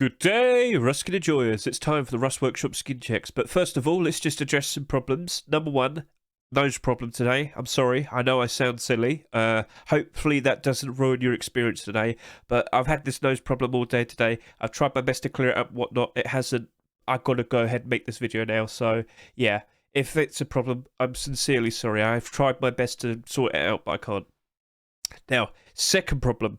Good day, Ruskin enjoyers. It's time for the Rust Workshop skin checks. But first of all, let's just address some problems. Number one, nose problem today. I'm sorry. I know I sound silly. Hopefully that doesn't ruin your experience today. But I've had this nose problem all day today. I've tried my best to clear it up and whatnot. It hasn't. I've got to go ahead and make this video now. So, yeah. If it's a problem, I'm sincerely sorry. I've tried my best to sort it out, but I can't. Now, second problem.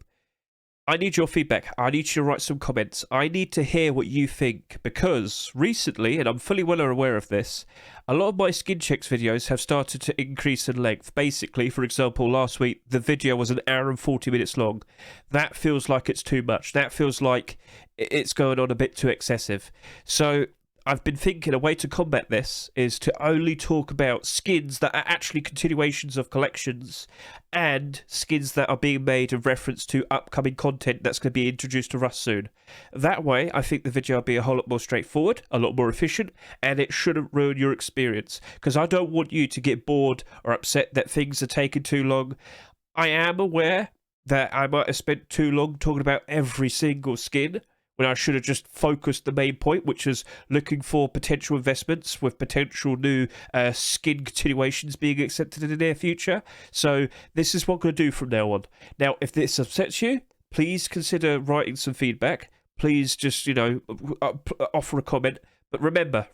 I need your feedback. I need you to write some comments. I need to hear what you think, because recently, and I'm fully well aware of this, a lot of my skin checks videos have started to increase in length. Basically, for example, last week, the video was an hour and 40 minutes long. That feels like it's too much. That feels like it's going on a bit too excessive. So I've been thinking a way to combat this is to only talk about skins that are actually continuations of collections and skins that are being made in reference to upcoming content that's going to be introduced to Rust soon. That way, I think the video will be a whole lot more straightforward, a lot more efficient, and it shouldn't ruin your experience, because I don't want you to get bored or upset that things are taking too long. I am aware that I might have spent too long talking about every single skin, when I should have just focused the main point, which is looking for potential investments with potential new skin continuations being accepted in the near future. So this is what I'm going to do from now on. Now, if this upsets you, please consider writing some feedback. Please just, offer a comment. But remember,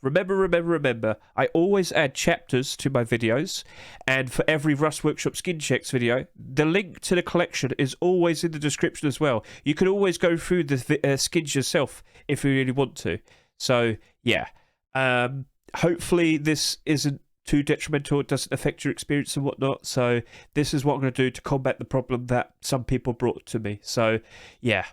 I always add chapters to my videos, and for every Rust Workshop skin checks video, the link to the collection is always in the description as well. You can always go through the skins yourself if you really want to. So, yeah. Hopefully this isn't too detrimental, it doesn't affect your experience and whatnot. So this is what I'm going to do to combat the problem that some people brought to me. So, yeah.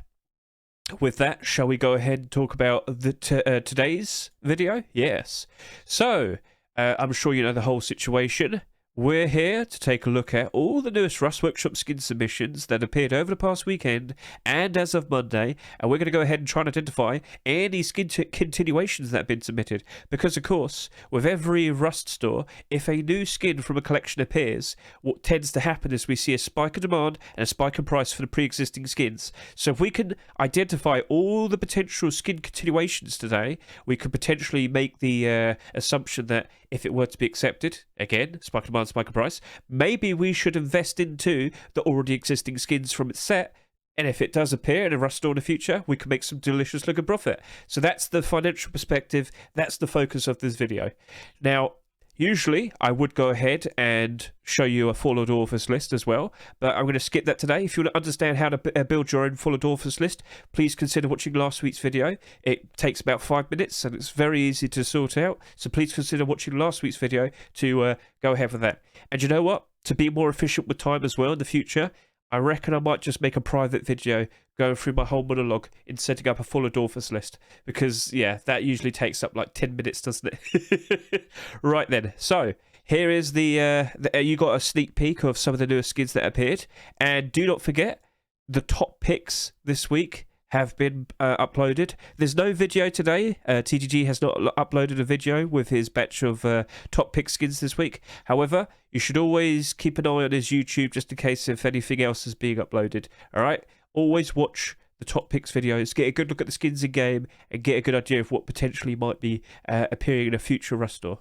With that, shall we go ahead and talk about the today's video? Yes. So, I'm sure you know the whole situation. We're here to take a look at all the newest Rust Workshop skin submissions that appeared over the past weekend and as of Monday, and we're going to go ahead and try and identify any skin continuations that have been submitted. Because, of course, with every Rust store, if a new skin from a collection appears, what tends to happen is we see a spike in demand and a spike in price for the pre-existing skins. So if we can identify all the potential skin continuations today, we could potentially make the assumption that if it were to be accepted, again, spike in demand, spike in price, maybe we should invest into the already existing skins from its set, and if it does appear in a Rust store in the future, we can make some delicious looking profit. So that's the financial perspective, that's the focus of this video. Now, usually, I would go ahead and show you a full authors list as well, but I'm going to skip that today. If you want to understand how to build your own full authors list, please consider watching last week's video. It takes about 5 minutes, and it's very easy to sort out, so please consider watching last week's video to go ahead with that. And you know what? To be more efficient with time as well in the future, I reckon I might just make a private video going through my whole monologue in setting up a full authors list, because, yeah, that usually takes up like 10 minutes, doesn't it? Right then, so here is you got a sneak peek of some of the newest skins that appeared, and do not forget, the top picks this week have been uploaded. There's no video today. TGG has not uploaded a video with his batch of top pick skins this week. However, you should always keep an eye on his YouTube just in case if anything else is being uploaded. All right? Always watch the top picks videos, get a good look at the skins in game, and get a good idea of what potentially might be appearing in a future Rust store.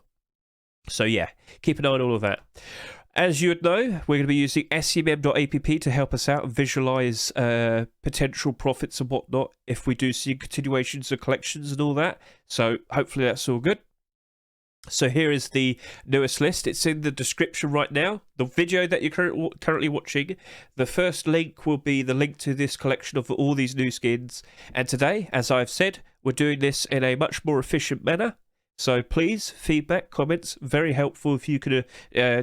So yeah, keep an eye on all of that. As you would know, we're going to be using semm.app to help us out and visualize potential profits and whatnot if we do see continuations of collections and all that. So hopefully that's all good. So here is the newest list. It's in the description right now. The video that you're currently watching, the first link will be the link to this collection of all these new skins. And today, as I've said, we're doing this in a much more efficient manner. So please, feedback, comments, very helpful if you could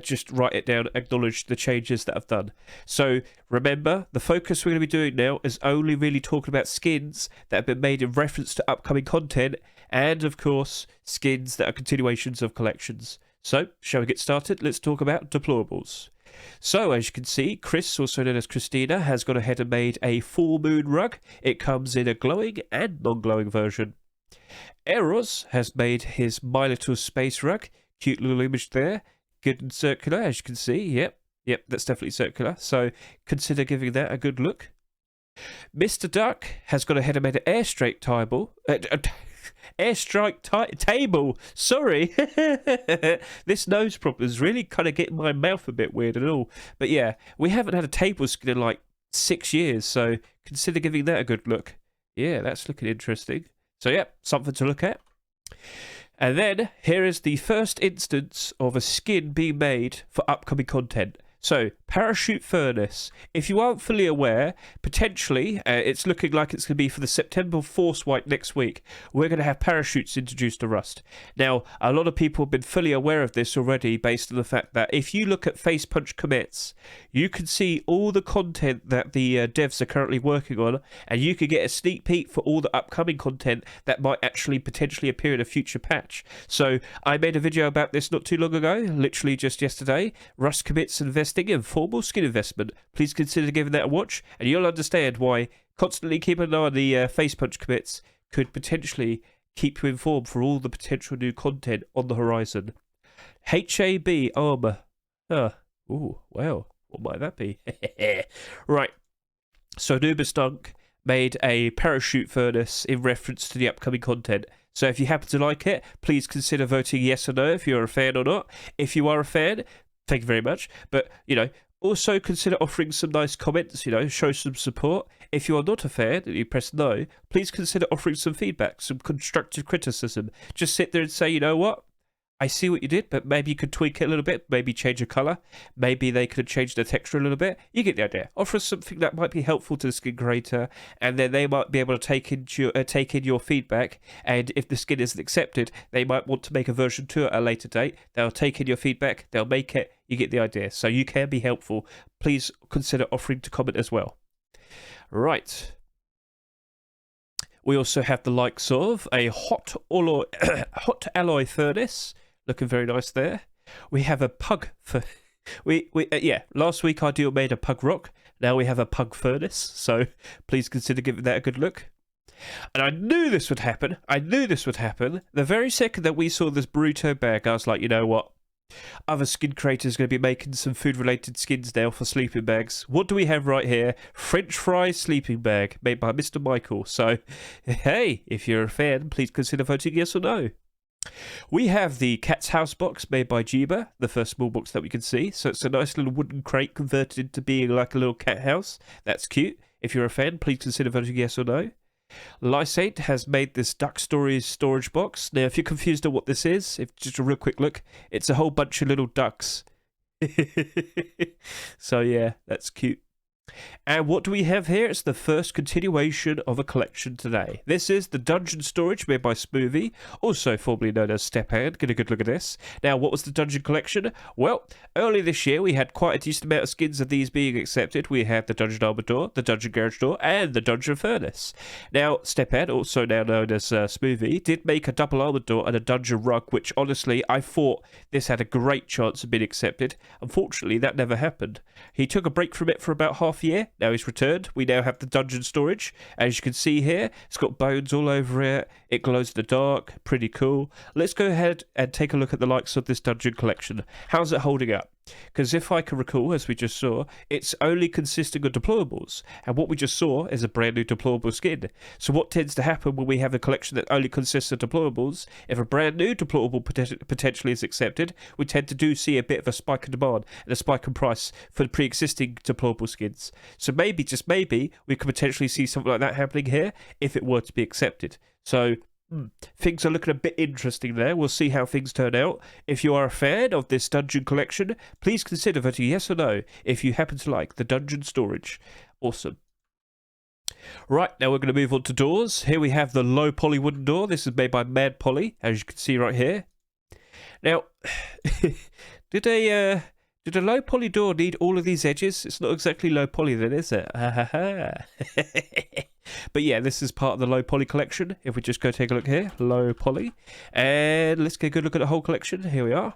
just write it down, acknowledge the changes that I've done. So remember, the focus we're going to be doing now is only really talking about skins that have been made in reference to upcoming content, and of course, skins that are continuations of collections. So, shall we get started? Let's talk about deployables. So, as you can see, Chris, also known as Christina, has gone ahead and made a full moon rug. It comes in a glowing and non-glowing version. Eros has made his My Little Space rug. Cute little image there. Good and circular, as you can see. Yep, that's definitely circular. So consider giving that a good look. Mr. Duck has gone ahead and made an airstrike table. Table. Sorry. This nose problem is really kind of getting my mouth a bit weird and all. But yeah, we haven't had a table skin in like 6 years, so consider giving that a good look. Yeah, that's looking interesting. So yeah, something to look at. And then here is the first instance of a skin being made for upcoming content. So, Parachute Furnace. If you aren't fully aware, potentially, it's looking like it's going to be for the September Force Wipe next week. We're going to have parachutes introduced to Rust. Now, a lot of people have been fully aware of this already based on the fact that if you look at Face Punch commits, you can see all the content that the devs are currently working on, and you can get a sneak peek for all the upcoming content that might actually potentially appear in a future patch. So, I made a video about this not too long ago, literally just yesterday. Rust commits invest in formal skin investment. Please consider giving that a watch, and you'll understand why constantly keeping an eye on the Face Punch commits could potentially keep you informed for all the potential new content on the horizon. HAB Armour. Ooh, well, what might that be? Right. So Nubus Dunk made a parachute furnace in reference to the upcoming content. So if you happen to like it, please consider voting yes or no if you're a fan or not. If you are a fan, thank you very much. But, also consider offering some nice comments, show some support. If you are not a fan and you press no, please consider offering some feedback, some constructive criticism. Just sit there and say, you know what? I see what you did, but maybe you could tweak it a little bit, maybe change a colour, maybe they could have changed the texture a little bit. You get the idea. Offer something that might be helpful to the skin creator, and then they might be able to take in your feedback, and if the skin isn't accepted, they might want to make a version 2 at a later date. They'll take in your feedback, they'll make it, you get the idea. So you can be helpful. Please consider offering to comment as well. Right. We also have the likes of a hot alloy furnace. Looking very nice there. We have a pug for last week our deal made a pug rock. Now we have a pug furnace, so please consider giving that a good look. And I knew this would happen. The very second that we saw this burrito bag, I was like, you know what? Other skin creators are going to be making some food-related skins now for sleeping bags. What do we have right here? French fry sleeping bag made by Mr. Michael. So, hey, if you're a fan, please consider voting yes or no. We have the Cat's House box made by Jiba, the first small box that we can see. So it's a nice little wooden crate converted into being like a little cat house. That's cute. If you're a fan, please consider voting yes or no. Lysate has made this Duck Stories storage box. Now, if you're confused on what this is, just a real quick look, it's a whole bunch of little ducks. So yeah, that's cute. And what do we have here? It's the first continuation of a collection today. This is the Dungeon Storage made by Smoothie, also formerly known as Stephand. Get a good look at this. Now, what was the Dungeon Collection? Well, earlier this year, we had quite a decent amount of skins of these being accepted. We had the Dungeon Armour Door, the Dungeon Garage Door, and the Dungeon Furnace. Now, Stephand, also now known as Smoothie, did make a double armored door and a Dungeon Rug, which honestly, I thought this had a great chance of being accepted. Unfortunately, that never happened. He took a break from it for about half a year. Now he's returned. We now have the Dungeon Storage. As you can see here, it's got bones all over it. It glows in the dark. Pretty cool. Let's go ahead and take a look at the likes of this Dungeon Collection. How's it holding up? Because if I can recall, as we just saw, it's only consisting of deployables. And what we just saw is a brand new deployable skin. So what tends to happen when we have a collection that only consists of deployables, if a brand new deployable potentially is accepted, we tend to see a bit of a spike in demand and a spike in price for the pre-existing deployable skins. So maybe, just maybe, we could potentially see something like that happening here if it were to be accepted. So things are looking a bit interesting there. We'll see how things turn out. If you are a fan of this Dungeon Collection, please consider voting yes or no if you happen to like the Dungeon Storage. Awesome. Right, now we're going to move on to doors. Here we have the low poly wooden door. This is made by Mad Poly, as you can see right here. Now, did a low poly door need all of these edges? It's not exactly low poly then, is it? But yeah, this is part of the low poly collection. If we just go take a look here, low poly. And let's get a good look at the whole collection. Here we are.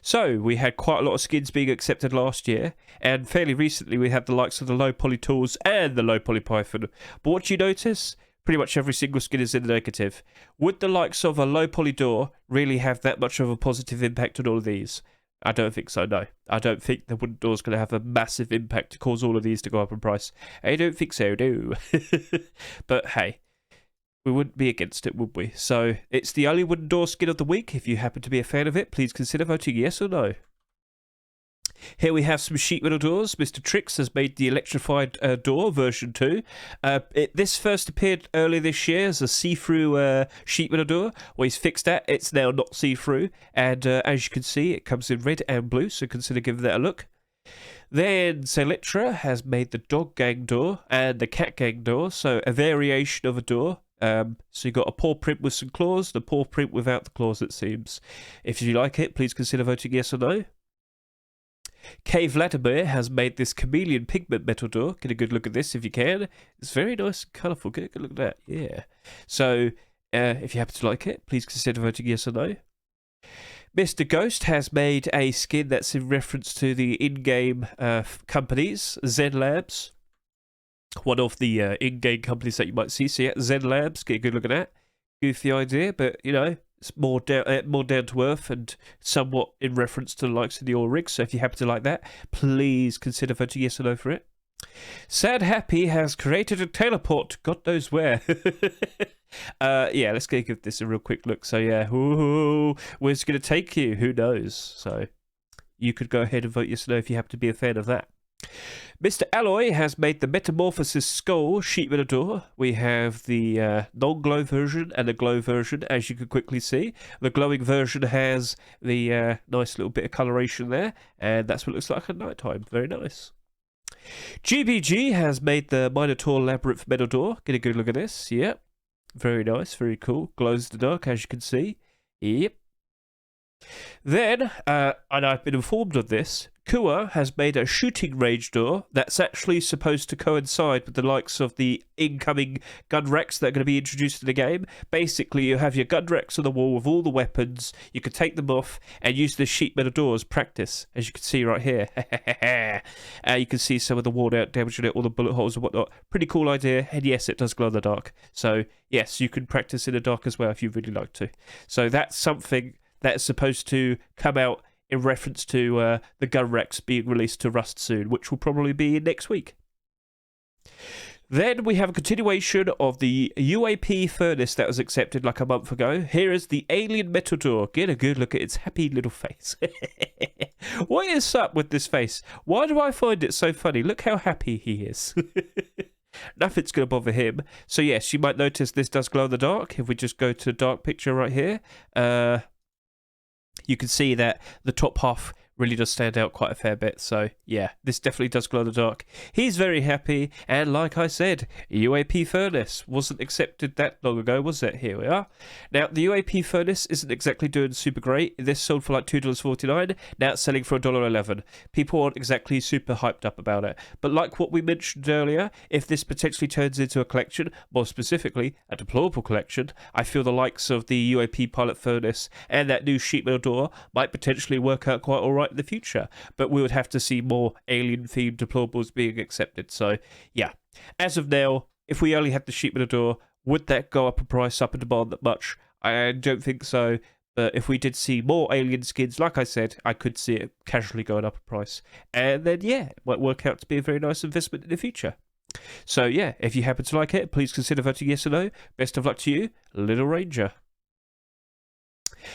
So, we had quite a lot of skins being accepted last year, and fairly recently we had the likes of the low poly tools and the low poly python. But what do you notice? Pretty much every single skin is in the negative. Would the likes of a low poly door really have that much of a positive impact on all of these? I don't think so, no. I don't think the wooden door's going to have a massive impact to cause all of these to go up in price. I don't think so, no. But hey, we wouldn't be against it, would we? So it's the only wooden door skin of the week. If you happen to be a fan of it, please consider voting yes or no. Here we have some sheet metal doors. Mr. Trix has made the electrified door version 2. This first appeared earlier this year as a see-through sheet metal door. Well, he's fixed that. It's now not see-through. And as you can see, it comes in red and blue, so consider giving that a look. Then Selectra has made the dog gang door and the cat gang door, so a variation of a door. So you've got a paw print with some claws, the paw print without the claws, it seems. If you like it, please consider voting yes or no. K. Vladimir has made this chameleon pigment metal door. Get a good look at this if you can. It's very nice and colourful. Get a good look at that. Yeah. So, if you happen to like it, please consider voting yes or no. Mr. Ghost has made a skin that's in reference to the in-game companies, Zen Labs. One of the in-game companies that you might see. So yeah, Zen Labs. Get a good look at that. Goofy idea, but you know, it's more down to earth and somewhat in reference to the likes of the oil rigs. So if you happen to like that, please consider voting yes or no for it. Sad Happy has created a teleport, God knows where. Yeah, let's give this a real quick look. So yeah, where's it going to take you? Who knows? So you could go ahead and vote yes or no if you happen to be a fan of that. Mr. Alloy has made the Metamorphosis Skull sheet metal door. We have the non-glow version and the glow version, as you can quickly see. The glowing version has the nice little bit of coloration there, and that's what it looks like at night time. Very nice. GBG has made the Minotaur Labyrinth metal door. Get a good look at this. Yep. Very nice, very cool. Glows in the dark, as you can see. Yep. Then, and I've been informed of this, Kua has made a shooting range door that's actually supposed to coincide with the likes of the incoming gun racks that are going to be introduced in the game. Basically, you have your gun racks on the wall with all the weapons. You can take them off and use the sheet metal door as practice, as you can see right here. You can see some of the worn out damage in it, all the bullet holes and whatnot. Pretty cool idea, and yes, it does glow in the dark. So, yes, you can practice in the dark as well if you'd really like to. So that's something that's supposed to come out in reference to the gun racks being released to Rust soon, which will probably be next week. Then we have a continuation of the UAP furnace that was accepted like a month ago. Here is the alien metal door. Get a good look at its happy little face. What is up with this face? Why do I find it so funny? Look how happy he is. Nothing's going to bother him. So yes, you might notice this does glow in the dark. If we just go to the dark picture right here, you can see that the top half really does stand out quite a fair bit. So yeah, this definitely does glow in the dark. He's very happy, and like I said, UAP furnace wasn't accepted that long ago, was it? Here we are. Now the UAP furnace isn't exactly doing super great. This sold for like $2.49. Now it's selling for $1.11. People aren't exactly super hyped up about it, but like what we mentioned earlier, if this potentially turns into a collection, more specifically a deployable collection, I feel the likes of the UAP pilot furnace and that new sheet metal door might potentially work out quite alright in the future, but we would have to see more alien themed deployables being accepted. So yeah, as of now, if we only had the sheet metal door, would that go up in price, up in demand that much? I don't think so, but if we did see more alien skins, like I said, I could see it casually going up in price, and then yeah, it might work out to be a very nice investment in the future. So yeah, if you happen to like it, please consider voting yes or no. Best of luck to you, Little Ranger.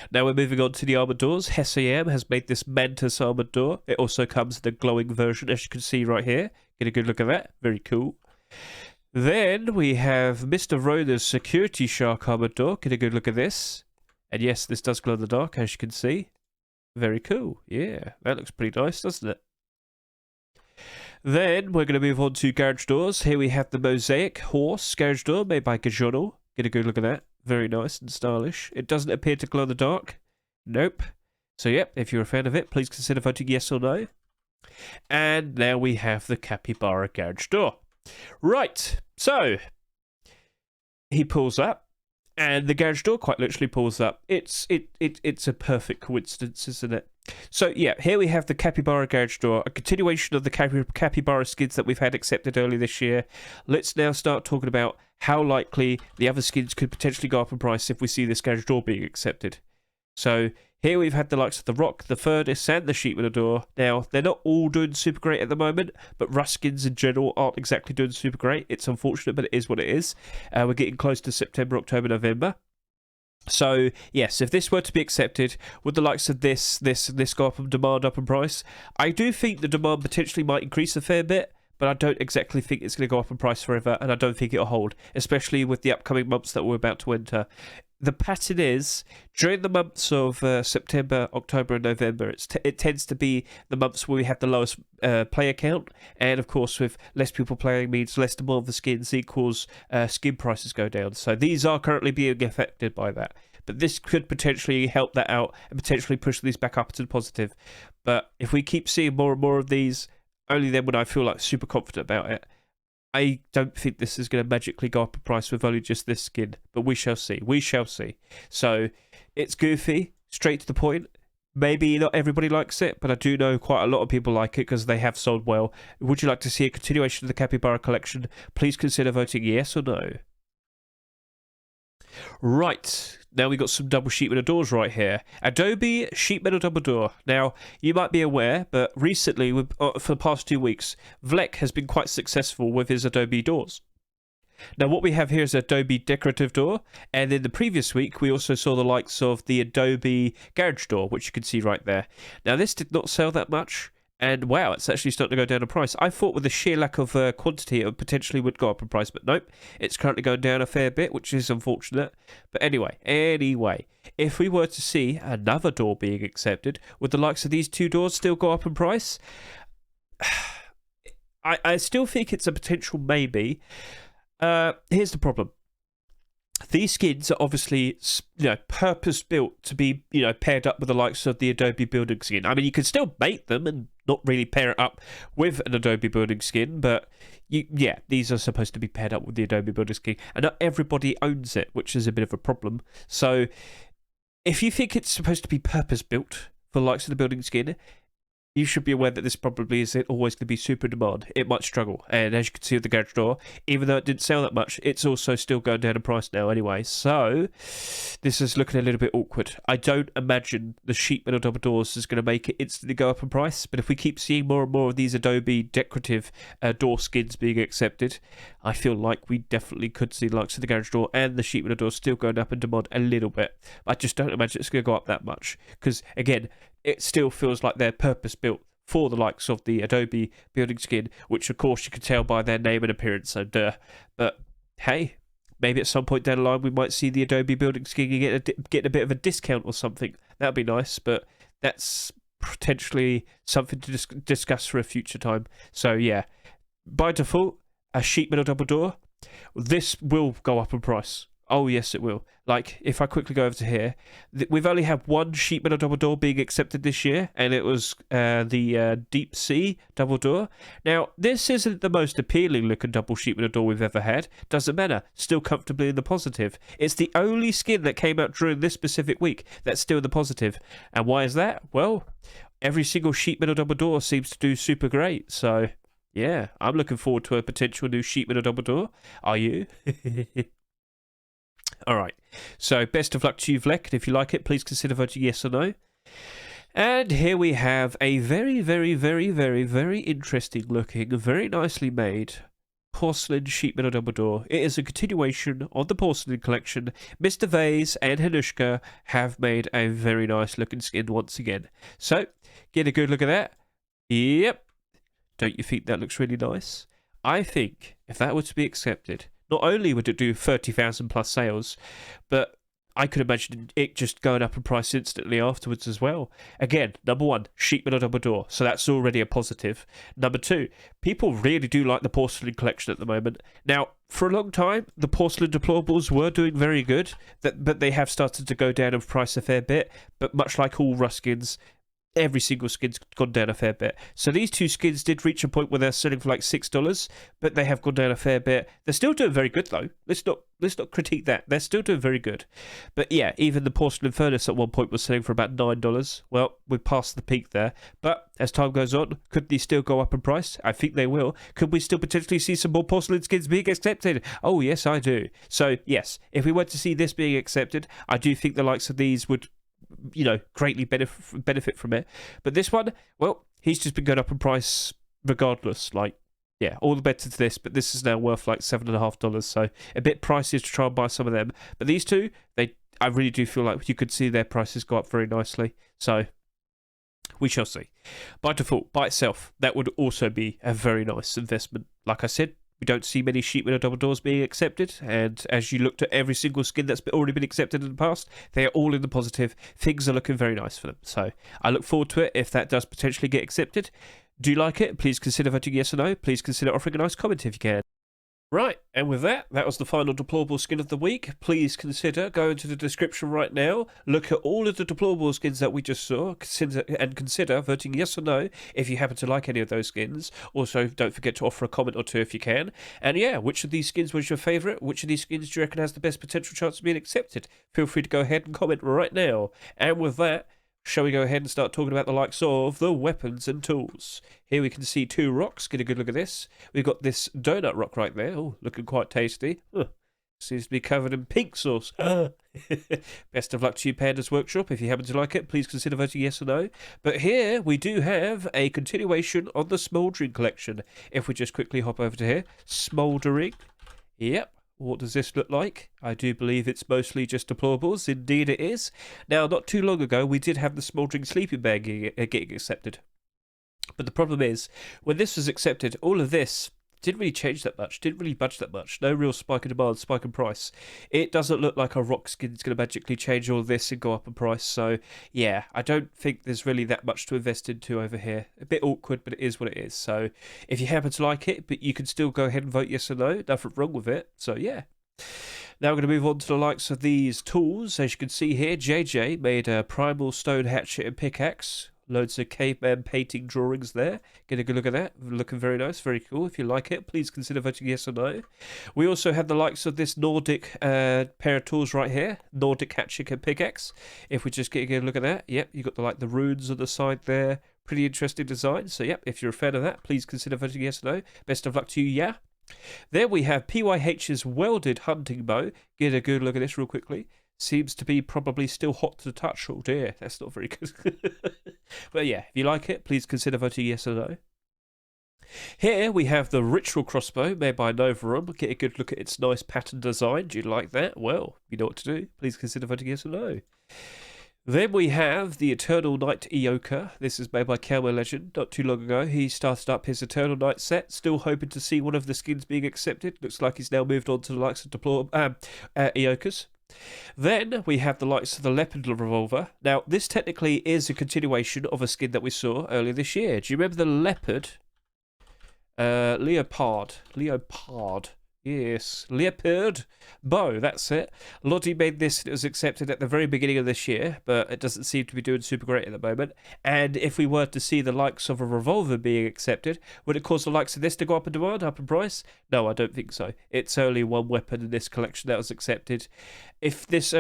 Now we're moving on to the armoured doors. Hessiam has made this Mantis armoured door. It also comes in the glowing version, as you can see right here. Get a good look at that. Very cool. Then we have Mr. Rona's Security Shark armoured door. Get a good look at this. And yes, this does glow in the dark, as you can see. Very cool. Yeah, that looks pretty nice, doesn't it? Then we're going to move on to garage doors. Here we have the Mosaic Horse garage door made by Gajono. Get a good look at that. Very nice and stylish. It doesn't appear to glow in the dark. Nope. So yep, if you're a fan of it, please consider voting yes or no. And now we have the Capybara garage door. Right, so he pulls up, and the garage door quite literally pulls up. It's a perfect coincidence, isn't it? So yeah, here we have the Capybara garage door, a continuation of the Capybara skins that we've had accepted earlier this year. Let's now start talking about how likely the other skins could potentially go up in price if we see this garage door being accepted. So here we've had the likes of the Rock, the Furnace, and the Sheep with a Door. Now, they're not all doing super great at the moment, but Rust skins in general aren't exactly doing super great. It's unfortunate, but it is what it is. We're getting close to September, October, November. So, yes, if this were to be accepted, would the likes of this go up in demand, up in price? I do think the demand potentially might increase a fair bit, but I don't exactly think it's going to go up in price forever, and I don't think it'll hold, especially with the upcoming months that we're about to enter. The pattern is, during the months of September, October and November, it tends to be the months where we have the lowest player count, and of course with less people playing means less demand for skins equals skin prices go down. So these are currently being affected by that. But this could potentially help that out and potentially push these back up to the positive. But if we keep seeing more and more of these, only then would I feel like super confident about it. I don't think this is going to magically go up in price with only just this skin, but we shall see. We shall see. So it's goofy, straight to the point. Maybe not everybody likes it, but I do know quite a lot of people like it because they have sold well. Would you like to see a continuation of the Capybara collection? Please consider voting yes or no. Right, now we got some double sheet metal doors right here. Adobe sheet metal double door. Now, you might be aware, but recently, for the past 2 weeks, Vlek has been quite successful with his Adobe doors. Now, what we have here is Adobe decorative door, and in the previous week, we also saw the likes of the Adobe garage door, which you can see right there. Now, this did not sell that much. And wow, it's actually starting to go down in price. I thought with the sheer lack of quantity, it potentially would go up in price, but nope. It's currently going down a fair bit, which is unfortunate. But anyway, if we were to see another door being accepted, would the likes of these two doors still go up in price? I still think it's a potential maybe. Here's the problem. These skins are obviously, purpose-built to be, paired up with the likes of the Adobe building skin. I mean, you can still make them and not really pair it up with an Adobe building skin, but these are supposed to be paired up with the Adobe building skin, and not everybody owns it, which is a bit of a problem. So, if you think it's supposed to be purpose-built for the likes of the building skin, you should be aware that this probably isn't always going to be super demand. It might struggle. And as you can see with the garage door, even though it didn't sell that much, it's also still going down in price now anyway. So, this is looking a little bit awkward. I don't imagine the sheet metal double doors is going to make it instantly go up in price. But if we keep seeing more and more of these Adobe decorative door skins being accepted, I feel like we definitely could see the likes of the garage door and the sheet metal door still going up in demand a little bit. I just don't imagine it's going to go up that much. Because, again, it still feels like they're purpose-built for the likes of the Adobe building skin, which, of course, you can tell by their name and appearance, so duh. But, hey, maybe at some point down the line we might see the Adobe building skin get a bit of a discount or something. That would be nice, but that's potentially something to discuss for a future time. So, yeah, by default, a sheet metal double door, this will go up in price. Oh, yes, it will. Like, if I quickly go over to here, we've only had one sheet metal double door being accepted this year, and it was the Deep Sea double door. Now, this isn't the most appealing looking double sheet metal door we've ever had. Doesn't matter. Still comfortably in the positive. It's the only skin that came out during this specific week that's still in the positive. And why is that? Well, every single sheet metal double door seems to do super great. So, yeah, I'm looking forward to a potential new sheet metal double door. Are you? All right, so best of luck to you, Vlek, and if you like it, please consider voting yes or no. And here we have a very, very, very, very, very interesting looking, very nicely made porcelain sheet metal double door. It is a continuation of the porcelain collection. Mr. Vase and Hanushka have made a very nice looking skin once again. So, get a good look at that. Yep. Don't you think that looks really nice? I think if that were to be accepted, not only would it do 30,000 plus sales, but I could imagine it just going up in price instantly afterwards as well. Again, number one, sheet metal double door, so that's already a positive. Number two, people really do like the porcelain collection at the moment. Now, for a long time, the porcelain deployables were doing very good, but they have started to go down in price a fair bit. But much like all Rust skins, every single skin's gone down a fair bit. So these two skins did reach a point where they're selling for like $6, but they have gone down a fair bit. They're still doing very good though. Let's not critique that. They're still doing very good. But yeah, even the Porcelain Furnace at one point was selling for about $9. Well, we're past the peak there. But as time goes on, could these still go up in price? I think they will. Could we still potentially see some more porcelain skins being accepted? Oh yes, I do. So yes, if we were to see this being accepted, I do think the likes of these would greatly benefit from it. But this one, well, he's just been going up in price regardless. Like, yeah, all the better to this, but this is now worth like $7.50, so a bit pricey to try and buy some of them. But these two, I really do feel like you could see their prices go up very nicely. So we shall see. By default, by itself, that would also be a very nice investment. Like I said, we don't see many sheet metal double doors being accepted, and as you looked at every single skin that's already been accepted in the past, they are all in the positive. Things are looking very nice for them. So I look forward to it if that does potentially get accepted. Do you like it? Please consider voting yes or no. Please consider offering a nice comment if you can. Right, and with that was the final deployable skin of the week. Please consider going to the description right now, look at all of the deployable skins that we just saw, consider voting yes or no if you happen to like any of those skins. Also, don't forget to offer a comment or two if you can. And yeah, which of these skins was your favourite? Which of these skins do you reckon has the best potential chance of being accepted? Feel free to go ahead and comment right now. And with that, shall we go ahead and start talking about the likes of the weapons and tools? Here we can see two rocks. Get a good look at this. We've got this donut rock right there. Oh, looking quite tasty. Seems to be covered in pink sauce. Best of luck to you, Panda's Workshop. If you happen to like it, please consider voting yes or no. But here we do have a continuation on the Smouldering collection. If we just quickly hop over to here. Smouldering. Yep. What does this look like? I do believe it's mostly just deployables. Indeed it is. Now, not too long ago, we did have the Smouldering sleeping bag getting accepted. But the problem is, when this was accepted, all of this didn't really change that much, didn't really budge that much. No real spike in demand, spike in price. It doesn't look like a rock skin is going to magically change all this and go up in price. So, yeah, I don't think there's really that much to invest into over here. A bit awkward, but it is what it is. So, if you happen to like it, but you can still go ahead and vote yes or no, nothing wrong with it. So, yeah. Now we're going to move on to the likes of these tools. As you can see here, JJ made a primal stone hatchet and pickaxe. Loads of caveman painting drawings there. Get a good look at that. Looking very nice, very cool. If you like it, please consider voting yes or no. We also have the likes of this Nordic pair of tools right here. Nordic hatchet and pickaxe. If we just get a good look at that, yep, you got the runes on the side there. Pretty interesting design. So yep, if you're a fan of that, please consider voting yes or no. Best of luck to you, yeah. There we have PYH's welded hunting bow. Get a good look at this real quickly. Seems to be probably still hot to the touch. Oh dear, that's not very good. But yeah, if you like it, please consider voting yes or no. Here we have the ritual crossbow made by Novarum. Get a good look at its nice pattern design. Do you like that? Well, you know what to do. Please consider voting yes or no. Then we have the Eternal Night Eoka. This is made by Camo Legend. Not too long ago, he started up his Eternal Night set. Still hoping to see one of the skins being accepted. Looks like he's now moved on to the likes of Eokas. Then we have the likes of the Leopard Revolver. Now, this technically is a continuation of a skin that we saw earlier this year. Do you remember the Leopard? Leopard. Yes, Leopard bow, that's it. Lottie made this and it was accepted at the very beginning of this year, but it doesn't seem to be doing super great at the moment. And if we were to see the likes of a revolver being accepted, would it cause the likes of this to go up in demand, up in price? No, I don't think so. It's only one weapon in this collection that was accepted. If this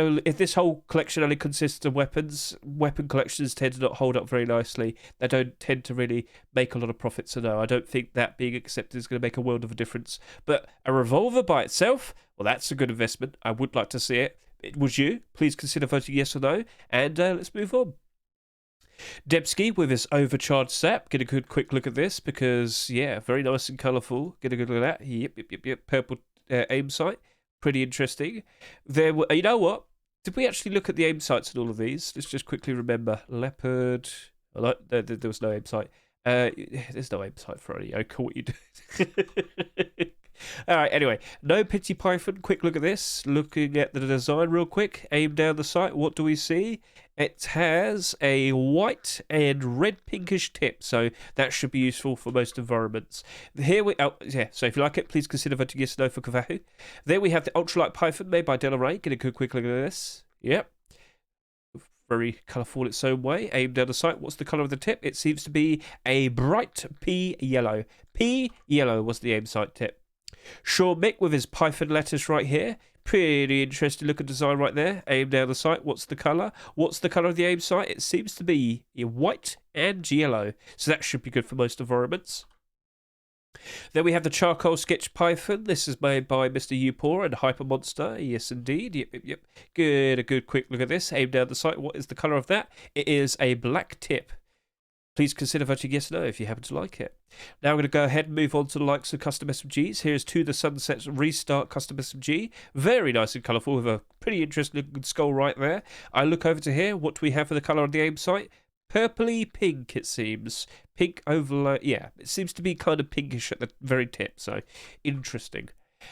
whole collection only consists of weapons, weapon collections tend to not hold up very nicely. They don't tend to really make a lot of profit, so no, I don't think that being accepted is going to make a world of a difference. But a revolver by itself, well, that's a good investment. I would like to see it. Would you? Please consider voting yes or no, and let's move on. Debski with his overcharged sap. Get a good quick look at this because, yeah, very nice and colourful. Get a good look at that. Yep. Purple aim sight. Pretty interesting. You know what? Did we actually look at the aim sights in all of these? Let's just quickly remember. Leopard. There was no aim sight. There's no aim sight for any. Cool, what you do. All right, anyway, no Pity Python. Quick look at this. Looking at the design real quick. Aim down the sight. What do we see? It has a white and red pinkish tip, so that should be useful for most environments. So if you like it, please consider voting yes or no for Kavahu. There we have the Ultralight Python made by Delaray. Get a good quick look at this. Yep. Very colourful in its own way. Aim down the sight. What's the colour of the tip? It seems to be a bright pea yellow. Pea yellow was the aim sight tip. Sean Mick with his Python letters right here. Pretty interesting looking design right there. Aim down the sight. What's the colour? What's the colour of the aim sight? It seems to be white and yellow. So that should be good for most environments. Then we have the Charcoal Sketch Python. This is made by Mr. Upor and Hyper Monster. Yes, indeed. Yep. Good. A good quick look at this. Aim down the sight. What is the colour of that? It is a black tip. Please consider voting yes or no if you happen to like it. Now I'm going to go ahead and move on to the likes of Custom SMGs. Here's To the Sunset Restart Custom SMG. Very nice and colourful with a pretty interesting looking skull right there. I look over to here. What do we have for the colour on the aim sight? Purpley pink, it seems. Pink overlay. Yeah, it seems to be kind of pinkish at the very tip, so interesting.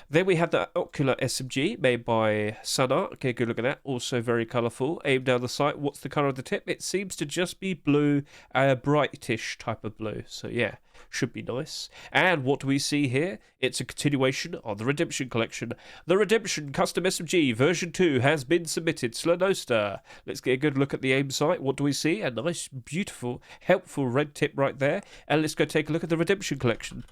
Then we have the Ocular SMG made by Sunart. Okay, good look at that. Also very colourful. Aim down the sight. What's the colour of the tip? It seems to just be blue, a brightish type of blue. So yeah, should be nice. And what do we see here? It's a continuation of the Redemption Collection. The Redemption Custom SMG version 2 has been submitted. Slanosta. Let's get a good look at the aim sight. What do we see? A nice, beautiful, helpful red tip right there. And let's go take a look at the Redemption Collection.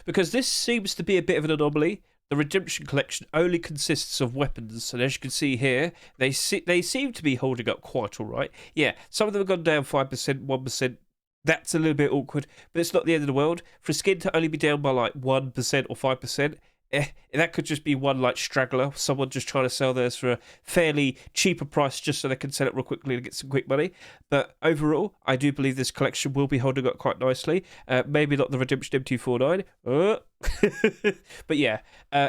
Because this seems to be a bit of an anomaly. The Redemption Collection only consists of weapons, and as you can see here, they seem to be holding up quite all right. Yeah, some of them have gone down 5%, 1%. That's a little bit awkward, but it's not the end of the world. For a skin to only be down by like 1% or 5%, that could just be one like straggler, someone just trying to sell theirs for a fairly cheaper price just so they can sell it real quickly and get some quick money. But overall, I do believe this collection will be holding up quite nicely. Maybe not the Redemption M249. But yeah,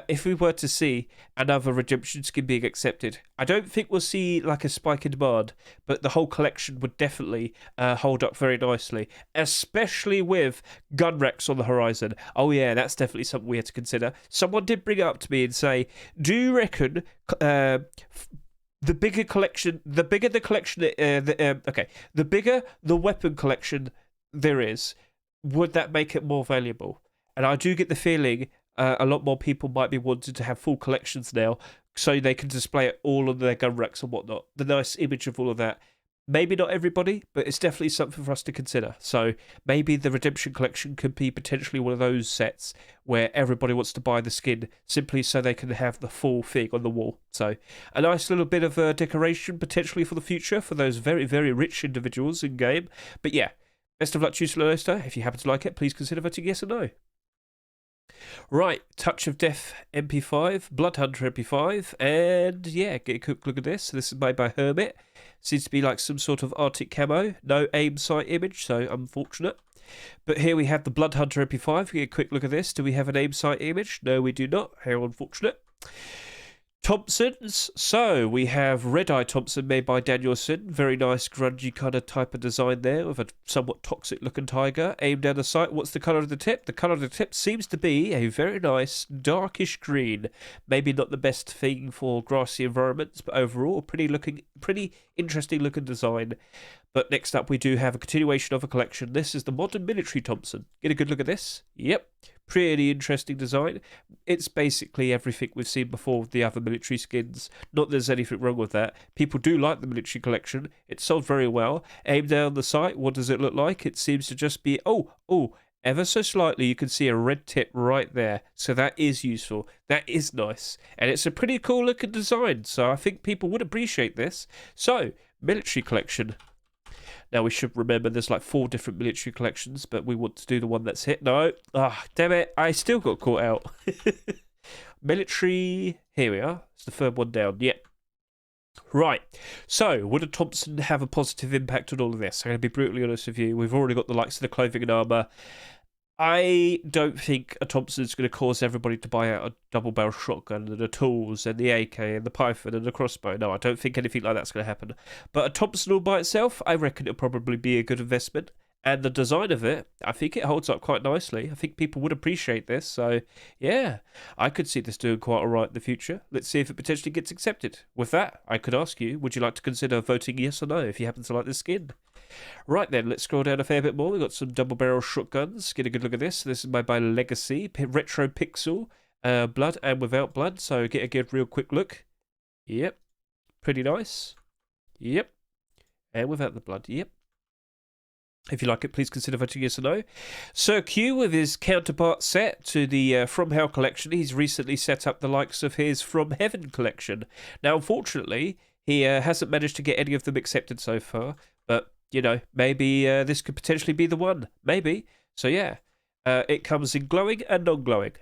if we were to see another Redemption skin being accepted, I don't think we'll see like a spike in demand, but the whole collection would definitely hold up very nicely, especially with gun racks on the horizon. Oh yeah, that's definitely something we had to consider. Someone did bring it up to me and say, do you reckon the bigger the collection, the bigger the weapon collection there is, would that make it more valuable? And I do get the feeling a lot more people might be wanting to have full collections now so they can display it all on their gun racks and whatnot. The nice image of all of that. Maybe not everybody, but it's definitely something for us to consider. So maybe the Redemption Collection could be potentially one of those sets where everybody wants to buy the skin simply so they can have the full thing on the wall. So a nice little bit of decoration potentially for the future for those very, very rich individuals in game. But yeah, best of luck to you, Slowster. If you happen to like it, please consider voting yes or no. Right, Touch of Death MP5, Bloodhunter MP5, and yeah, get a quick look at this. So this is made by Hermit. Seems to be like some sort of Arctic camo. No aim sight image, so unfortunate. But here we have the Bloodhunter MP5. Get a quick look at this. Do we have an aim sight image? No, we do not. How unfortunate. Thompsons. So we have Red Eye Thompson made by Danielson. Very nice grungy kind of type of design there with a somewhat toxic looking tiger. Aim down the sight. What's the colour of the tip? The colour of the tip seems to be a very nice darkish green. Maybe not the best thing for grassy environments, but overall pretty interesting looking design. But next up we do have a continuation of a collection. This is the Modern Military Thompson. Get a good look at this. Yep. Pretty interesting design. It's basically everything we've seen before with the other military skins. Not that there's anything wrong with that. People do like the military collection. It's sold very well. Aim down the sight. What does it look like? It seems to just be... Oh, ever so slightly you can see a red tip right there. So that is useful. That is nice. And it's a pretty cool looking design. So I think people would appreciate this. So, military collection. Now, we should remember there's like 4 different military collections, but we want to do the one that's hit. No. Damn it. I still got caught out. Military. Here we are. It's the third one down. Yep. Right. So, would a Thompson have a positive impact on all of this? I'm going to be brutally honest with you. We've already got the likes of the clothing and armour. I don't think a Thompson's going to cause everybody to buy out a double-barrel shotgun and the tools and the AK and the Python and the crossbow. No, I don't think anything like that's going to happen. But a Thompson all by itself, I reckon it'll probably be a good investment. And the design of it, I think it holds up quite nicely. I think people would appreciate this. So, yeah, I could see this doing quite all right in the future. Let's see if it potentially gets accepted. With that, I could ask you, would you like to consider voting yes or no if you happen to like this skin? Right then, let's scroll down a fair bit more. We've got some double-barrel shotguns. Get a good look at this. This is made by Legacy. Retro Pixel. Blood and without blood. So get a good real quick look. Yep. Pretty nice. Yep. And without the blood. Yep. If you like it, please consider voting yes or no. Sir Q, with his counterpart set to the From Hell collection, he's recently set up the likes of his From Heaven collection. Now, unfortunately, he hasn't managed to get any of them accepted so far, but, you know, maybe this could potentially be the one. Maybe. So, yeah. It comes in glowing and non-glowing.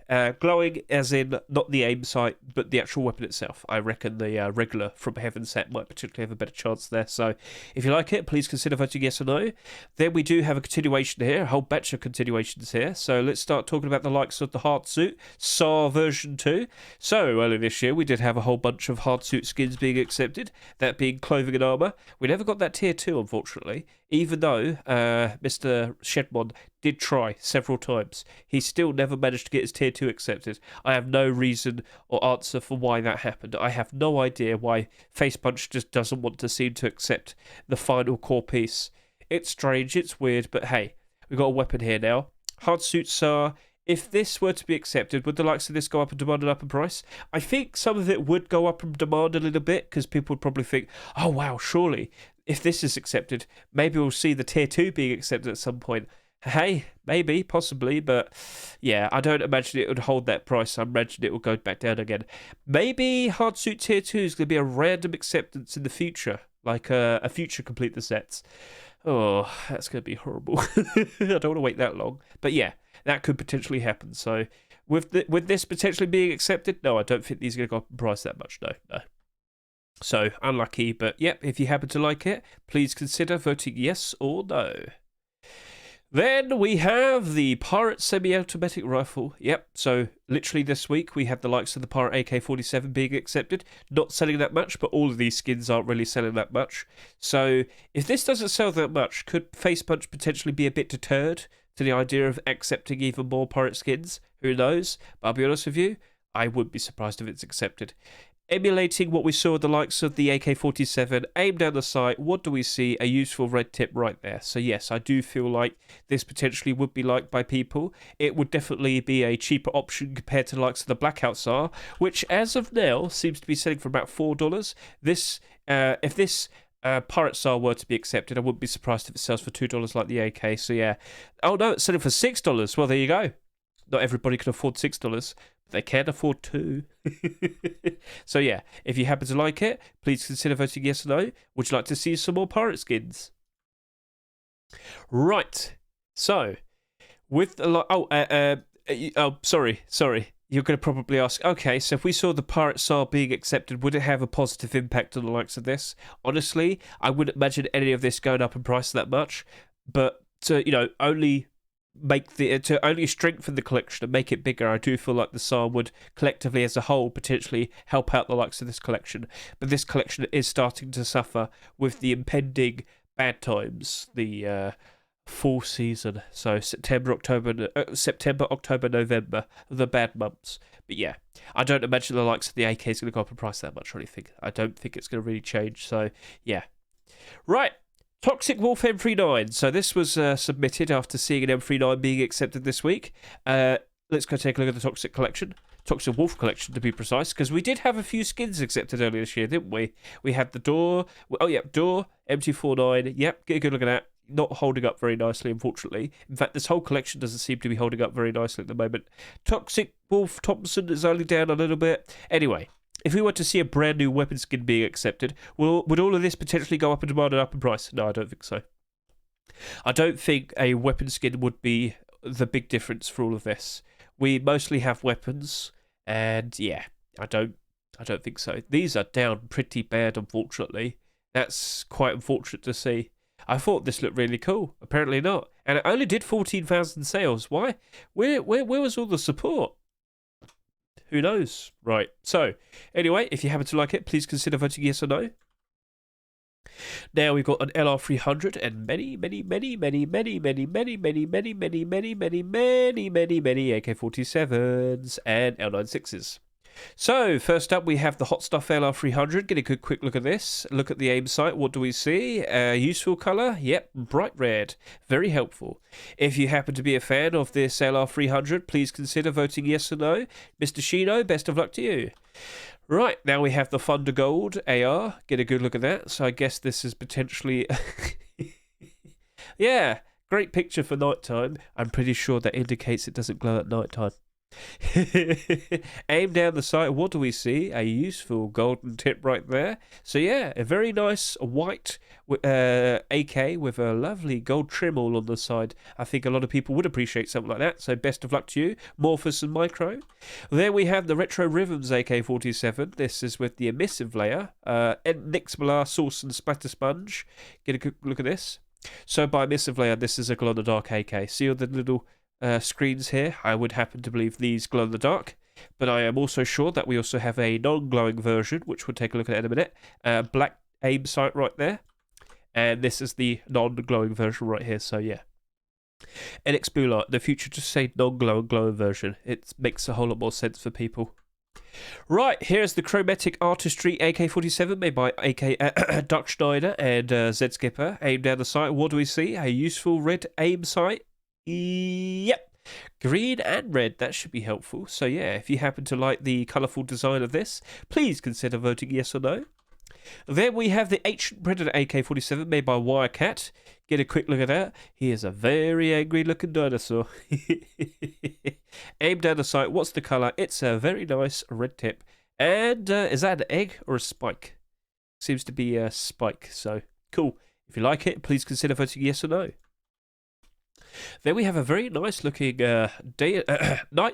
Glowing as in not the aim sight, but the actual weapon itself. I reckon the regular From Heaven set might potentially have a better chance there. So if you like it, please consider voting yes or no. Then we do have a continuation here, a whole batch of continuations here. So let's start talking about the likes of the Hardsuit SAR version 2. So earlier this year, we did have a whole bunch of Hardsuit skins being accepted, that being clothing and armour. We never got that tier 2, unfortunately, even though Mr. Shedmon did try several times. He still never managed to get his tier 2 accepted. I have no reason or answer for why that happened. I have no idea why Facepunch just doesn't want to seem to accept the final core piece. It's strange, it's weird, but hey, we've got a weapon here now. Hardsuit SAR. If this were to be accepted, would the likes of this go up in demand and up in price? I think some of it would go up in demand a little bit, because people would probably think, oh wow, surely, if this is accepted, maybe we'll see the tier 2 being accepted at some point. Hey, maybe, possibly, but yeah, I don't imagine it would hold that price. I imagine it will go back down again. Maybe Hardsuit Tier 2 is going to be a random acceptance in the future, like a future complete the sets. Oh, that's going to be horrible. I don't want to wait that long. But yeah, that could potentially happen. So with this potentially being accepted, no, I don't think these are going to go up in price that much. No. So unlucky, but yep, if you happen to like it, please consider voting yes or no. Then we have the Pirate Semi-Automatic Rifle. Yep, so literally this week we have the likes of the Pirate AK-47 being accepted. Not selling that much, but all of these skins aren't really selling that much. So if this doesn't sell that much, could Facepunch potentially be a bit deterred to the idea of accepting even more pirate skins? Who knows? But I'll be honest with you, I wouldn't be surprised if it's accepted. Emulating what we saw with the likes of the AK-47, aim down the sight, what do we see? A useful red tip right there. So yes, I do feel like this potentially would be liked by people. It would definitely be a cheaper option compared to the likes of the Blackout SAR, which as of now seems to be selling for about $4. If this Pirate SAR were to be accepted, I wouldn't be surprised if it sells for $2 like the AK. So yeah. Oh no, it's selling for $6. Well, there you go. Not everybody can afford $6. They can afford 2. So yeah, if you happen to like it, please consider voting yes or no. Would you like to see some more pirate skins? Right. So with the sorry. You're going to probably ask, okay, so if we saw the Pirate SAR being accepted, would it have a positive impact on the likes of this? Honestly, I wouldn't imagine any of this going up in price that much, but to only strengthen the collection and make it bigger, I do feel like the SAR would collectively as a whole potentially help out the likes of this collection. But this collection is starting to suffer with the impending bad times, the fall season. So September, October, November, the bad months. But yeah, I don't imagine the likes of the AK is going to go up in price that much or anything. I don't think it's going to really change. So yeah. Right. Toxic Wolf M39. So this was submitted after seeing an M39 being accepted this week. Let's go take a look at the Toxic collection. Toxic Wolf collection, to be precise, because we did have a few skins accepted earlier this year, didn't we? We had the Door. Oh, yeah, Door, M249. Yep, get a good look at that. Not holding up very nicely, unfortunately. In fact, this whole collection doesn't seem to be holding up very nicely at the moment. Toxic Wolf Thompson is only down a little bit. Anyway, if we were to see a brand new weapon skin being accepted, would all of this potentially go up in demand and up in price? No, I don't think so. I don't think a weapon skin would be the big difference for all of this. We mostly have weapons, and yeah, I don't think so. These are down pretty bad, unfortunately. That's quite unfortunate to see. I thought this looked really cool. Apparently not. And it only did 14,000 sales. Why? Where was all the support? Who knows? Right. So, anyway, if you happen to like it, please consider voting yes or no. Now we've got an LR300 and many AK-47s and L96s. So, first up, we have the Hot Stuff LR300. Get a good quick look at this. Look at the aim sight. What do we see? Useful colour? Yep, bright red. Very helpful. If you happen to be a fan of this LR300, please consider voting yes or no. Mr. Shino, best of luck to you. Right, now we have the Thunder Gold AR. Get a good look at that. So I guess this is potentially... yeah, great picture for nighttime. I'm pretty sure that indicates it doesn't glow at nighttime. Aim down the sight. What do we see? A useful golden tip right there. So yeah, a very nice white AK with a lovely gold trim all on the side. I think a lot of people would appreciate something like that. So best of luck to you, Morphus and Micro. There we have the Retro Rhythms AK-47. This is with the emissive layer. Nixmalar Sauce and Splatter Sponge. Get a quick look at this. So by emissive layer, this is a glow-in-the-dark AK. See all the little screens here? I would happen to believe these glow in the dark, but I am also sure that we also have a non-glowing version, which we'll take a look at in a minute. Black aim sight right there, and this is the non-glowing version right here. So yeah, NX Bullard, in the future, just say non-glowing glowing version. It makes a whole lot more sense for people. Right, here's the Chromatic Artistry AK-47 made by Duck Schneider and Z Skipper. Aim down the sight. What do we see? A useful red aim sight. Yep, green and red, that should be helpful. So yeah, if you happen to like the colourful design of this, please consider voting yes or no. Then we have the Ancient Predator AK-47 made by Wirecat. Get a quick look at that. He is a very angry looking dinosaur. Aim down the sight. What's the colour? It's a very nice red tip. And is that an egg or a spike? Seems to be a spike, so cool. If you like it, please consider voting yes or no. Then we have a very nice looking Night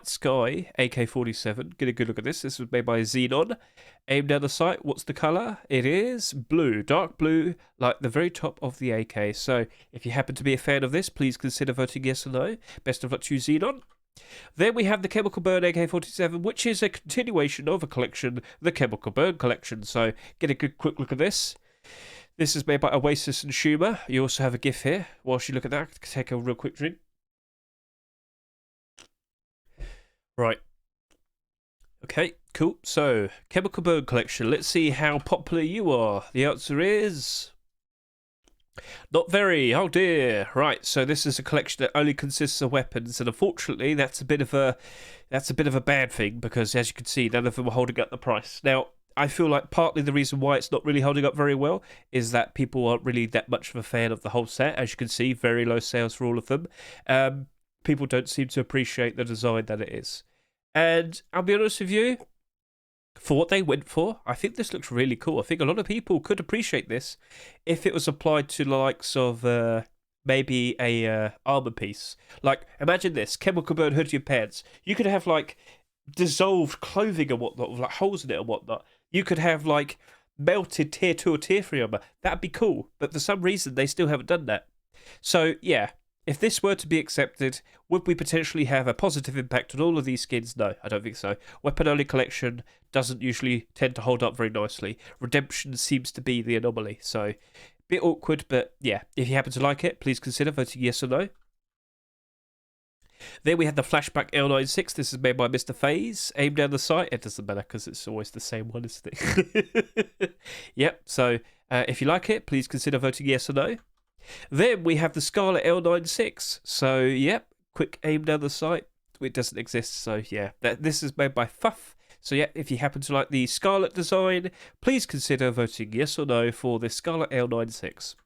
Sky AK-47. Get a good look at this. This was made by Xenon. Aim down the sight. What's the colour? It is blue, dark blue, like the very top of the AK. So if you happen to be a fan of this, please consider voting yes or no. Best of luck to you, Xenon. Then we have the Chemical Burn AK-47, which is a continuation of a collection, the Chemical Burn collection. So get a good quick look at this. This is made by Oasis and Schumer. You also have a GIF here. Whilst you look at that, take a real quick drink. Right. Okay, cool. So, Chemical Burn Collection. Let's see how popular you are. The answer is not very. Oh dear. Right. So this is a collection that only consists of weapons, and unfortunately, that's a bit of a bad thing because, as you can see, none of them are holding up the price. Now, I feel like partly the reason why it's not really holding up very well is that people aren't really that much of a fan of the whole set. As you can see, very low sales for all of them. People don't seem to appreciate the design that it is. And I'll be honest with you, for what they went for, I think this looks really cool. I think a lot of people could appreciate this if it was applied to the likes of maybe a armor piece. Like, imagine this, Chemical Burn hoodie and pants. You could have like dissolved clothing and whatnot with like holes in it and whatnot. You could have like melted tier 2 or tier 3 armor. That'd be cool, but for some reason they still haven't done that. So yeah, if this were to be accepted, would we potentially have a positive impact on all of these skins? No, I don't think so. Weapon only collection doesn't usually tend to hold up very nicely. Redemption seems to be the anomaly, so a bit awkward, but yeah, if you happen to like it, please consider voting yes or no. Then we had the Flashback L96. This is made by Mr. FaZe. Aim down the sight. It doesn't matter because it's always the same one, isn't it? Yep, so if you like it, please consider voting yes or no. Then we have the Scarlet L96. So, yep, quick aim down the sight. It doesn't exist, so yeah. This is made by Fuff. So yeah, if you happen to like the Scarlet design, please consider voting yes or no for the Scarlet L96.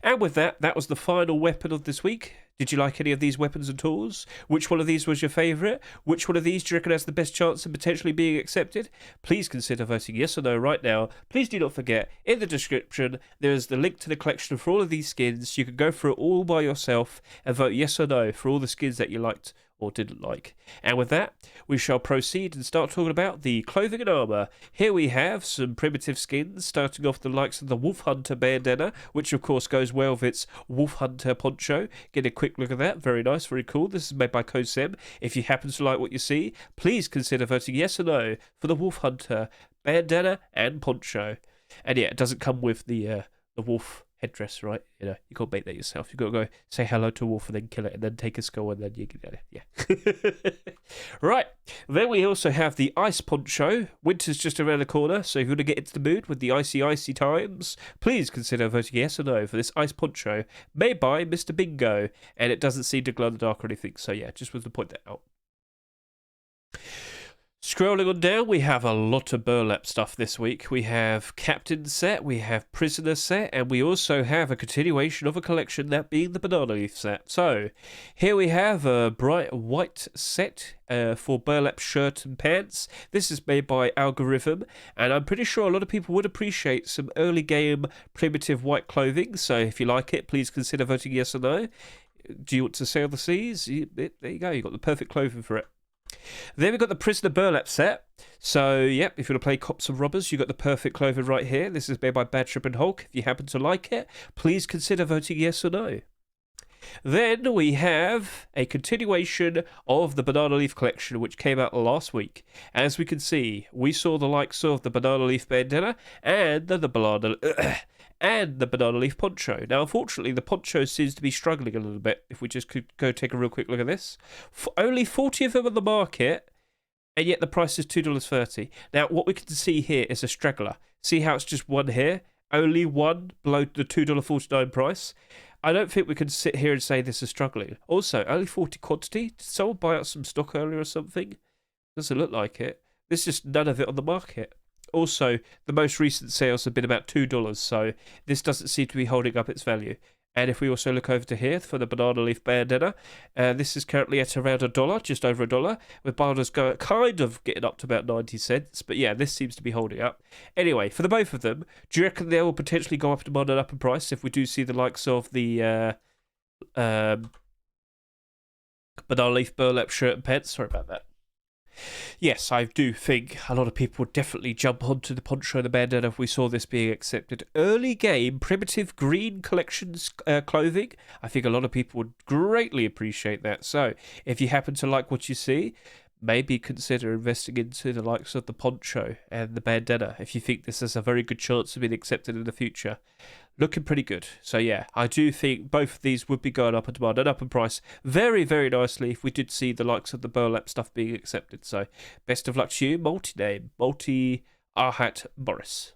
And with that, that was the final weapon of this week. Did you like any of these weapons and tools? Which one of these was your favourite? Which one of these do you reckon has the best chance of potentially being accepted? Please consider voting yes or no right now. Please do not forget, in the description, there is the link to the collection for all of these skins. You can go through it all by yourself and vote yes or no for all the skins that you liked or didn't like. And with that, we shall proceed and start talking about the clothing and armour. Here we have some primitive skins, starting off the likes of the Wolf Hunter bandana, which of course goes well with its Wolf Hunter poncho. Get a quick look at that. Very nice, very cool. This is made by Kosem. If you happen to like what you see, please consider voting yes or no for the Wolf Hunter bandana and poncho. And yeah, it doesn't come with the wolf headdress, right? You know, you can't make that yourself. You've got to go say hello to a wolf and then kill it and then take a skull and then you get it. Yeah. Right. Then we also have the ice poncho. Winter's just around the corner, so if you want to get into the mood with the icy times, please consider voting yes or no for this ice poncho made by Mr. Bingo. And it doesn't seem to glow in the dark or anything, so yeah, just wanted to point that out. Scrolling on down, we have a lot of Burlap stuff this week. We have Captain set, we have Prisoner set, and we also have a continuation of a collection, that being the Banana Leaf set. So, here we have a bright white set for Burlap shirt and pants. This is made by Algorithm, and I'm pretty sure a lot of people would appreciate some early game primitive white clothing. So, if you like it, please consider voting yes or no. Do you want to sail the seas? There you go, you've got the perfect clothing for it. Then we've got the Prisoner Burlap set. So, yep, if you want to play Cops and Robbers, you've got the perfect clothing right here. This is made by Badtrip and Hulk. If you happen to like it, please consider voting yes or no. Then we have a continuation of the Banana Leaf collection, which came out last week. As we can see, we saw the likes of the Banana Leaf bandana and the Banana Leaf poncho. Now, unfortunately, the poncho seems to be struggling a little bit. If we just could go take a real quick look at this. Only 40 of them on the market, and yet the price is $2.30. Now, what we can see here is a straggler. See how it's just one here? Only one below the $2.49 price. I don't think we can sit here and say this is struggling. Also, only 40 quantity. Did someone buy out some stock earlier or something? Doesn't look like it. There's just none of it on the market. Also, the most recent sales have been about $2, so this doesn't seem to be holding up its value. And if we also look over to here for the Banana Leaf bandana, this is currently at around $1, just over $1, with bananas kind of getting up to about 90 cents. But yeah, this seems to be holding up. Anyway, for the both of them, do you reckon they will potentially go up and up in price if we do see the likes of the Banana Leaf Burlap shirt and pants? Sorry about that. Yes, I do think a lot of people would definitely jump onto the poncho and the bandana if we saw this being accepted. Early game, primitive green collections clothing. I think a lot of people would greatly appreciate that. So, if you happen to like what you see, maybe consider investing into the likes of the poncho and the bandana if you think this has a very good chance of being accepted in the future. Looking pretty good. So yeah, I do think both of these would be going up in demand and up in price very, very nicely if we did see the likes of the Burlap stuff being accepted. So best of luck to you, Multi-Arhat Boris.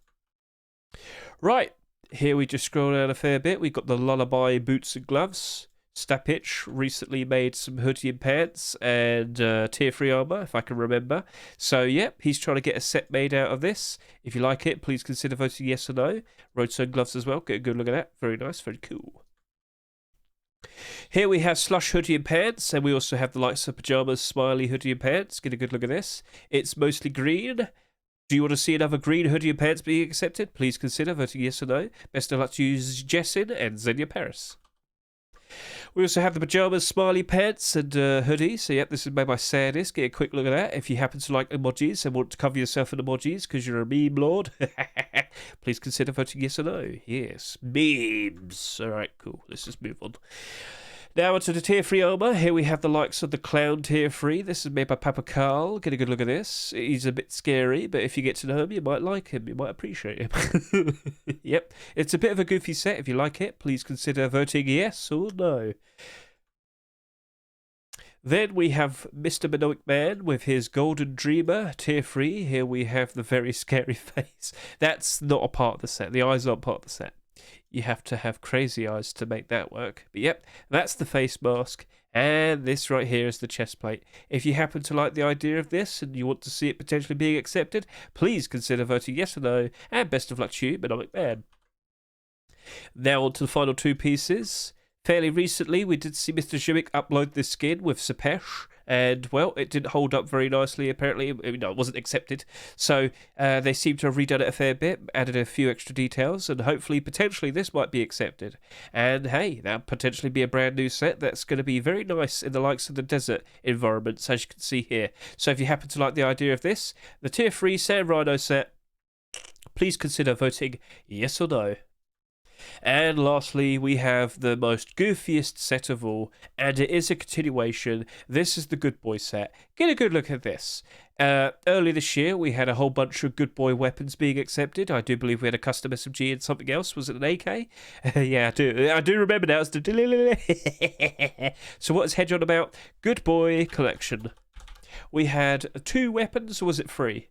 Right, here we just scroll down a fair bit. We've got the Lullaby boots and gloves. Stapitch recently made some hoodie and pants and tier 3 armor, if I can remember. So, yep, he's trying to get a set made out of this. If you like it, please consider voting yes or no. Roadstone gloves as well. Get a good look at that. Very nice, very cool. Here we have Slush hoodie and pants, and we also have the likes of Pajamas Smiley hoodie and pants. Get a good look at this. It's mostly green. Do you want to see another green hoodie and pants being accepted? Please consider voting yes or no. Best of luck to you, Jessin and Xenia Paris. We also have the Pajamas Smiley pants and hoodie. So, yep, this is made by Sadist. Get a quick look at that. If you happen to like emojis and want to cover yourself in emojis because you're a meme lord, please consider voting yes or no. Yes, memes. All right, cool. Let's just move on. Now onto the tier 3 armor. Here we have the likes of the Clown tier 3. This is made by Papa Carl. Get a good look at this. He's a bit scary, but if you get to know him, you might like him. You might appreciate him. Yep. It's a bit of a goofy set. If you like it, please consider voting yes or no. Then we have Mr. Minoic Man with his Golden Dreamer, tier 3. Here we have the very scary face. That's not a part of the set. The eyes aren't part of the set. You have to have crazy eyes to make that work. But yep, that's the face mask. And this right here is the chest plate. If you happen to like the idea of this and you want to see it potentially being accepted, please consider voting yes or no. And best of luck to you, Minoic Man. Now on to the final two pieces. Fairly recently, we did see Mr. Jimmick upload this skin with Sapesh, and, well, it didn't hold up very nicely, apparently. No, it wasn't accepted. So they seem to have redone it a fair bit, added a few extra details, and hopefully, potentially, this might be accepted. And, hey, that'll potentially be a brand new set that's going to be very nice in the likes of the desert environments, as you can see here. So if you happen to like the idea of this, the Tier 3 Sand Rhino set, please consider voting yes or no. And lastly, we have the most goofiest set of all, and it is a continuation. This is the Good Boy set. Get a good look at this. Early this year, we had a whole bunch of Good Boy weapons being accepted. I do believe we had a Custom SMG and something else. Was it an AK? Yeah, I do remember now. It's the So what is Hedge on about? Good Boy collection. We had 2 weapons, or was it 3?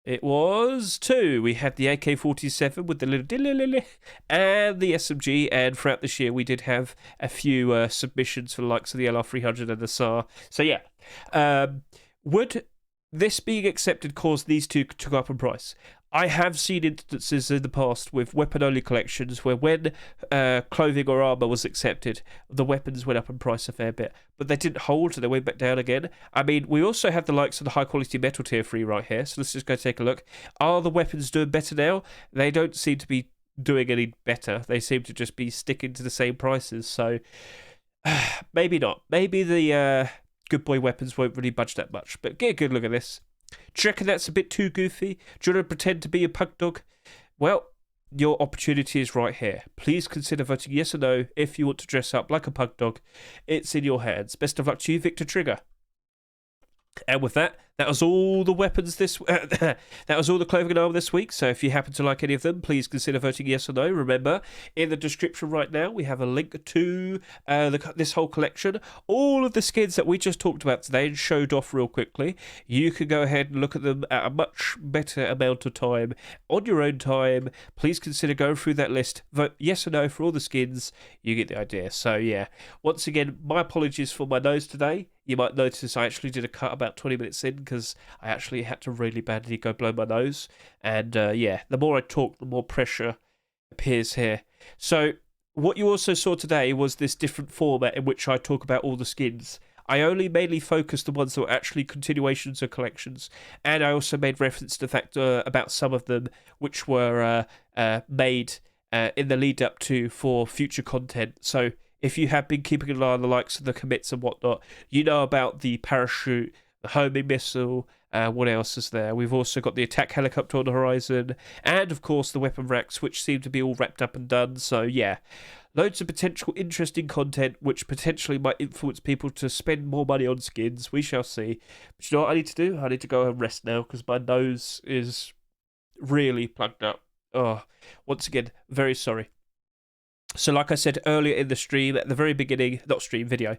It was 2. We had the AK-47 with the little and the SMG, and throughout this year we did have a few submissions for the likes of the LR300 and the SAR. So yeah, would this being accepted caused these two to go up in price. I have seen instances in the past with weapon-only collections where when clothing or armour was accepted, the weapons went up in price a fair bit, but they didn't hold, so they went back down again. I mean, we also have the likes of the high-quality metal tier 3 right here, so let's just go take a look. Are the weapons doing better now? They don't seem to be doing any better. They seem to just be sticking to the same prices, so maybe not. Maybe the good boy weapons won't really budge that much, but get a good look at this. Do you reckon that's a bit too goofy? Do you want to pretend to be a pug dog? Well, your opportunity is right here. Please consider voting yes or no if you want to dress up like a pug dog. It's in your hands. Best of luck to you, Victor Trigger. And with that, that was all the weapons that was all the clothing and armor this week. So if you happen to like any of them, please consider voting yes or no. Remember, in the description right now, we have a link to this whole collection. All of the skins that we just talked about today and showed off real quickly. You can go ahead and look at them at a much better amount of time on your own time. Please consider going through that list. Vote yes or no for all the skins. You get the idea. So yeah, once again, my apologies for my nose today. You might notice I actually did a cut about 20 minutes in because I actually had to really badly go blow my nose. And yeah, the more I talk, the more pressure appears here. So what you also saw today was this different format in which I talk about all the skins. I only mainly focused on the ones that were actually continuations or collections. And I also made reference to the fact about some of them which were made in the lead up to for future content. So if you have been keeping an eye on the likes of the commits and whatnot, you know about the parachute, the homing missile, what else is there? We've also got the attack helicopter on the horizon, and of course the weapon racks, which seem to be all wrapped up and done. So yeah, loads of potential interesting content, which potentially might influence people to spend more money on skins. We shall see. But you know what I need to do? I need to go and rest now, because my nose is really plugged up. Oh, once again, very sorry. So like I said earlier in the stream, at the very beginning, not stream, video,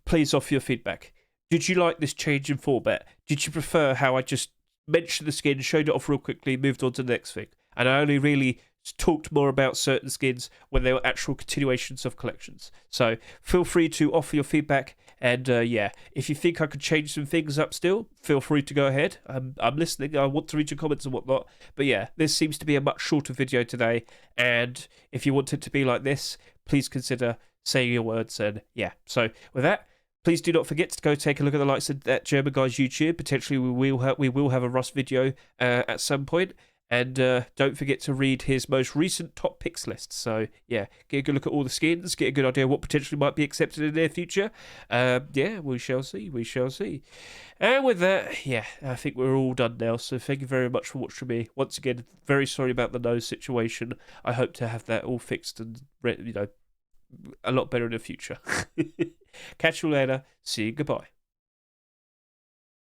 please offer your feedback. Did you like this change in format? Did you prefer how I just mentioned the skin, showed it off real quickly, moved on to the next thing? And I only really talked more about certain skins when they were actual continuations of collections. So feel free to offer your feedback. And yeah, if you think I could change some things up still, feel free to go ahead. I'm listening. I want to read your comments and whatnot. But yeah, this seems to be a much shorter video today. And if you want it to be like this, please consider saying your words. And yeah, so with that, please do not forget to go take a look at the likes of that German guy's YouTube. Potentially we will have a Rust video at some point. And don't forget to read his most recent top picks list. So, yeah, get a good look at all the skins, get a good idea of what potentially might be accepted in the near future. Yeah, we shall see, we shall see. And with that, yeah, I think we're all done now. So thank you very much for watching me. Once again, very sorry about the nose situation. I hope to have that all fixed and, you know, a lot better in the future. Catch you later. See you. Goodbye.